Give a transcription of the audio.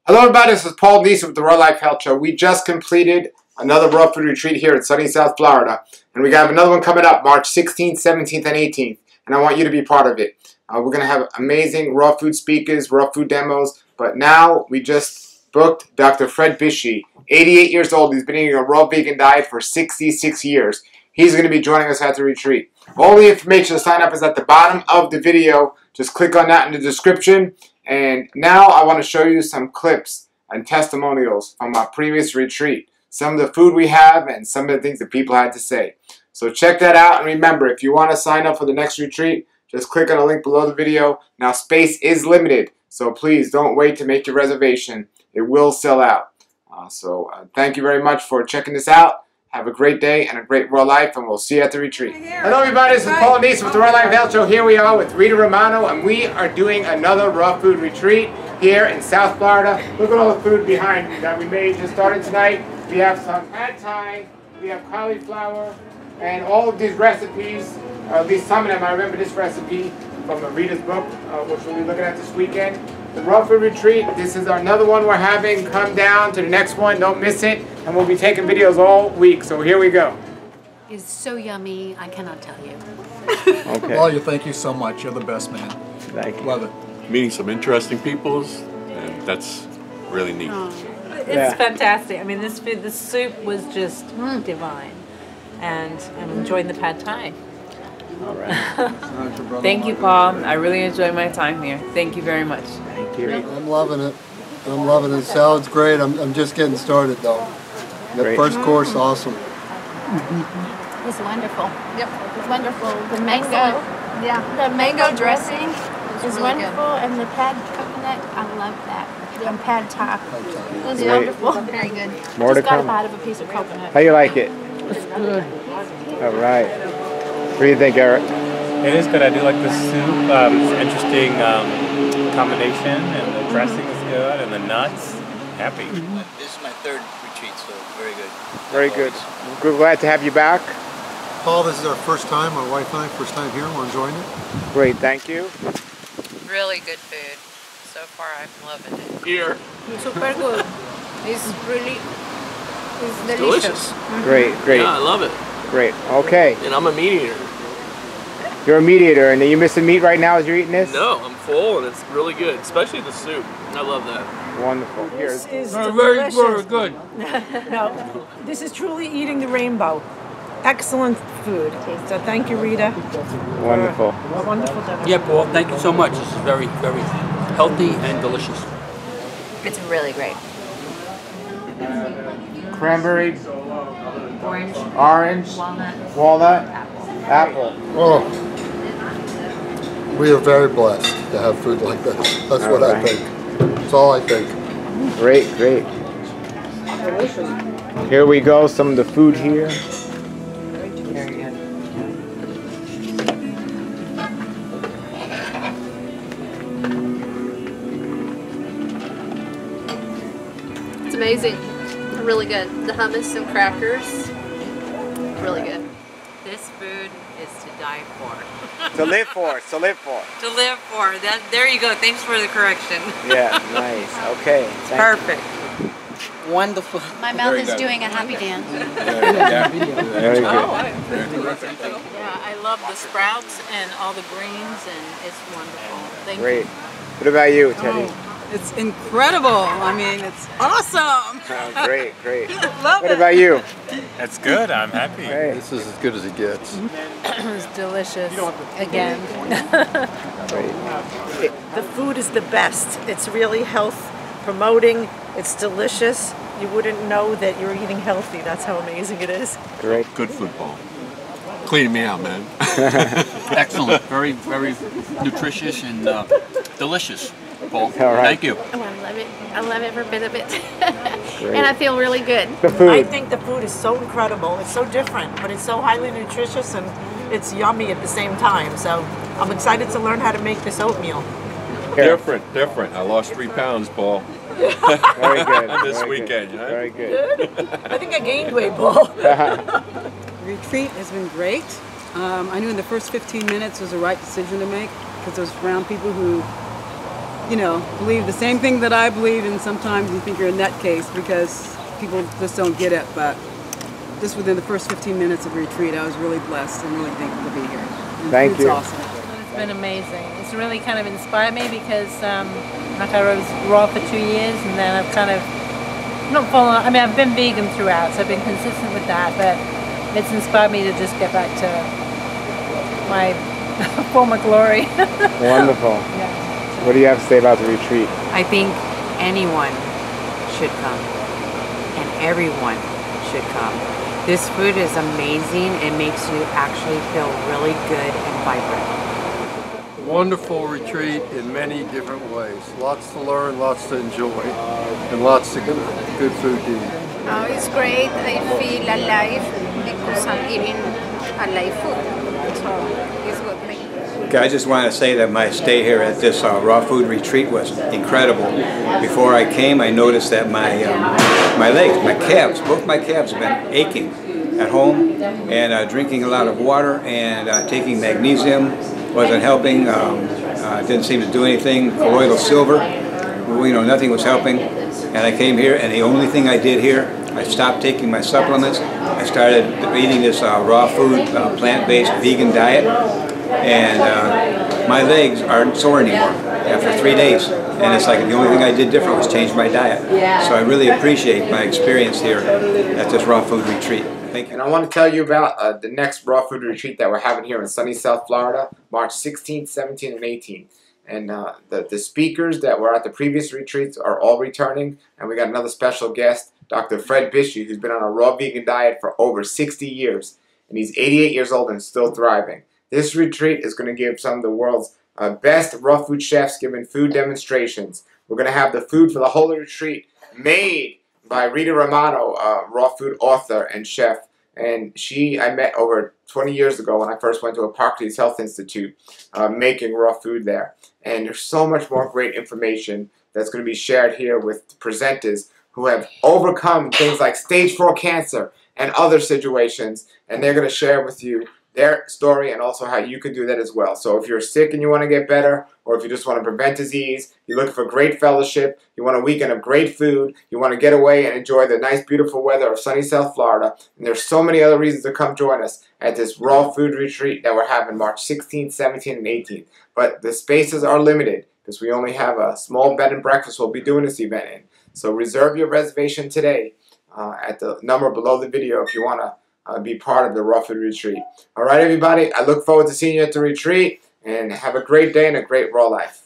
Hello everybody, this is Paul Neese with the Raw Life Health Show. We just completed another raw food retreat here in sunny South Florida. And we got another one coming up March 16th, 17th, and 18th. And I want you to be part of it. We're going to have amazing raw food speakers, raw food demos. But now we just booked Dr. Fred Bisci, 88 years old. He's been eating a raw vegan diet for 66 years. He's going to be joining us at the retreat. All the information to sign up is at the bottom of the video. Just click on that in the description. And now I want to show you some clips and testimonials from our previous retreat. Some of the food we have and some of the things that people had to say. So check that out. And remember, if you want to sign up for the next retreat, just click on the link below the video. Now, space is limited, so please don't wait to make your reservation. It will sell out. Thank you very much for checking this out. Have a great day and a great raw life, and we'll see you at the retreat. Hello everybody, this is Paul Neese with the Raw Life Health Show. Here we are with Rita Romano, and we are doing another raw food retreat here in South Florida. Look at all the food behind me that we made just started tonight. We have some pad thai, we have cauliflower, and all of these recipes, or at least some of them. I remember this recipe from Rita's book, which we'll be looking at this weekend. The raw food retreat, this is another one we're having. Come down to the next one, don't miss it. And we'll be taking videos all week, so here we go. It's so yummy, I cannot tell you. Okay. Well, thank you so much. You're the best, man. Thank you. Love it. Meeting some interesting peoples, and that's really neat. Oh. It's fantastic. I mean, this food, the soup was just divine. And I'm enjoying the pad thai. All right. Thank you, Paul. I really enjoyed my time here. Thank you very much. Thank you. I'm loving it. I'm loving it. Salad's great. I'm just getting started though. The first course, awesome. It's wonderful. Yep. It's wonderful. The mango. The mango dressing is really wonderful, and the pad coconut, I love that. And pad thai. It's wonderful. Very good. More to Just got a come. bite of a piece of coconut. How you like it? It's good. All right. What do you think, Eric? It is good. I do like the soup. It's an interesting combination, and the dressing is good, and the nuts. Happy. This is my third retreat, so very good. Very good. Good. Glad to have you back. Paul, this is our first time, my wife and I, first time here. We're enjoying it. Great, thank you. Really good food. So far, I'm loving it. Here. Super good. It's really, it's Delicious. Great, great. Yeah, I love it. Great. Okay. And I'm a meat eater. You're a meat eater, and are you missing meat right now as you're eating this? No, I'm full, and it's really good, especially the soup. I love that. Wonderful. This is very good. No, this is truly eating the rainbow. Excellent food. So thank you, Rita. Wonderful. Wonderful dinner. Yeah, Paul, thank you so much. This is very, very healthy and delicious. It's really great. Cranberry, Orange, orange, walnut, apple. Oh, we are very blessed to have food like this. That's what I think. That's all I think. Great, great. Here we go, some of the food here. It's amazing. Really good. The hummus and crackers, really good. This food is to die for. To live for, to live for. To live for. There you go. Thanks for the correction. Yeah, nice. Okay. Perfect. Wonderful. My mouth is doing a happy dance. Very good. Yeah, I love the sprouts and all the greens, and it's wonderful. Thank Great. you. What about you, Teddy? It's incredible. I mean, it's awesome. Oh, great, great. Love What about you? It's good. I'm happy. Hey. This is as good as it gets. It's delicious. Again. Great. The food is the best. It's really health promoting. It's delicious. You wouldn't know that you're eating healthy. That's how amazing it is. Great. Good football. Cleaning me out, man. Excellent. Very, very nutritious and delicious, Paul. All right. Thank you. Oh, I love it. I love every bit of it. And I feel really good. The food. I think the food is so incredible. It's so different, but it's so highly nutritious and it's yummy at the same time. So I'm excited to learn how to make this oatmeal. Different. I lost 3 pounds, Paul. Very good. This Very weekend, good. right? Very good. I think I gained weight, Paul. Retreat has been great. I knew in the first 15 minutes was the right decision to make because those around people who you know, believe the same thing that I believe, and sometimes you think you're a nutcase because people just don't get it. But just within the first 15 minutes of retreat, I was really blessed and really thankful to be here. And Thank you. Awesome. It's been amazing. It's really kind of inspired me because like I was raw for 2 years, and then I've kind of not fallen. I mean, I've been vegan throughout, so I've been consistent with that. But it's inspired me to just get back to my former glory. Wonderful. Yeah. What do you have to say about the retreat? I think anyone should come, and everyone should come. This food is amazing. It makes you actually feel really good and vibrant. Wonderful retreat in many different ways. Lots to learn, lots to enjoy, and lots of good food to eat. Oh, it's great. I feel alive because I'm eating alive food. So it's good. Okay, I just want to say that my stay here at this raw food retreat was incredible. Before I came, I noticed that my legs, my calves, both my calves have been aching at home, and drinking a lot of water and taking magnesium wasn't helping. Didn't seem to do anything. Colloidal silver, you know, nothing was helping. And I came here, and the only thing I did here, I stopped taking my supplements. I started eating this raw food, plant-based vegan diet. And my legs aren't sore anymore after 3 days. And it's like the only thing I did different was change my diet. So I really appreciate my experience here at this raw food retreat. Thank you. And I want to tell you about the next raw food retreat that we're having here in sunny South Florida, March 16th, 17th, and 18th. And the speakers that were at the previous retreats are all returning. And we got another special guest, Dr. Fred Bishy, who's been on a raw vegan diet for over 60 years. And he's 88 years old and still thriving. This retreat is going to give some of the world's best raw food chefs giving food demonstrations. We're going to have the food for the whole retreat made by Rita Romano, a raw food author and chef. And I met over 20 years ago when I first went to Hippocrates Health Institute making raw food there. And there's so much more great information that's going to be shared here with presenters who have overcome things like stage 4 cancer and other situations. And they're going to share with you their story and also how you can do that as well. So if you're sick and you want to get better, or if you just want to prevent disease, you're looking for great fellowship, you want a weekend of great food, you want to get away and enjoy the nice beautiful weather of sunny South Florida, and there's so many other reasons to come join us at this raw food retreat that we're having March 16th, 17th, and 18th. But the spaces are limited because we only have a small bed and breakfast we'll be doing this event in. So reserve your reservation today at the number below the video if you want to be part of the raw food retreat. All right, everybody, I look forward to seeing you at the retreat, and have a great day and a great raw life.